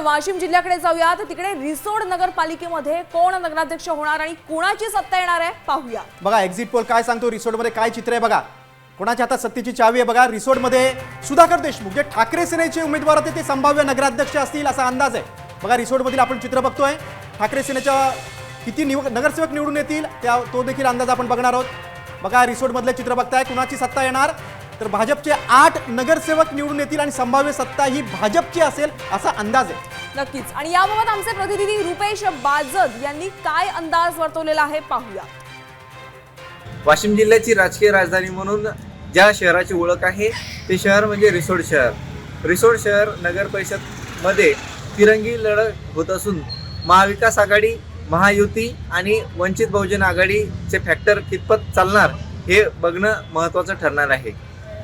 वाशिम जिल्ह्याकडे जाऊया तर तिकडे रिसोड नगरपालिकेमध्ये कोण नगराध्यक्ष होणार आणि कोणाची सत्ता येणार आहे पाहूया। बघा एक्झिट पोल काय सांगतो, रिसोडमध्ये काय चित्र आहे बघा, कोणाच्या हातात सत्तेची चावी आहे बघा। रिसोडमध्ये सुधाकर देशमुख जे ठाकरे सेनेचे उमेदवार होते ते संभाव्य नगराध्यक्ष असतील असा अंदाज आहे। बघा रिसोडमधील आपण चित्र बघतोय, ठाकरे सेनेच्या किती नगरसेवक निवडून येतील तो देखील अंदाज आपण बघणार आहोत। बघा रिसोडमधले चित्र बघताय, कुणाची सत्ता येणार तर भाजपचे 8 नगरसेवक निवडून येतील आणि संभाव्य सत्ता ही भाजपची असेल असा अंदाज आहे। नक्कीच। आणि याबाबत आमचे प्रतिनिधी रुपेश बाजद यांनी काय अंदाज वर्तवलेला आहे पाहूया। वाशिम जिल्ह्याची राजकीय राजधानी म्हणून ज्या शहराची ओळख आहे ते शहर म्हणजे रिसोड शहर। रिसोड शहर नगर परिषद मध्ये तिरंगी लढत होत असून महाविकास आघाडी, महायुती आणि वंचित बहुजन आघाडीचे फॅक्टर कितपत चालणार हे बघणं महत्त्वाचं ठरणार आहे।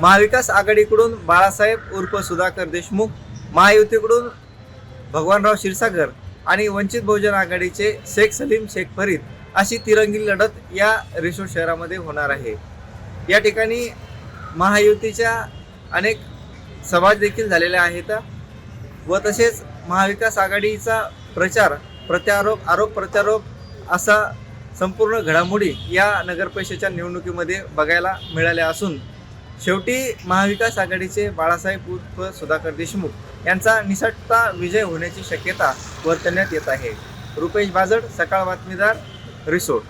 महाविकास आघाडीकडून बाळासाहेब उर्फ सुधाकर देशमुख, महायुतीकडून भगवानराव क्षीरसागर आणि वंचित बहुजन आघाडीचे शेख सलीम शेख फरीद अशी तिरंगी लढत या रिसोड शहरामध्ये होणार आहे। या ठिकाणी महायुतीच्या अनेक सभा देखील झालेल्या आहेत व तसेच महाविकास आघाडीचा प्रचार प्रत्यारोप आरोप प्रत्यारोप असा संपूर्ण घडामोडी या नगरपरिषदेच्या निवडणुकीमध्ये बघायला मिळाल्या असून शेवटी महाविकास आघाडीचे बाळासाहेब उर्फ सुधाकर देशमुख यांचा निसटता विजय होण्याची शक्यता वर्तवण्यात येत आहे। रुपेश बाजड, सकाळ बातमीदार, रिसोड।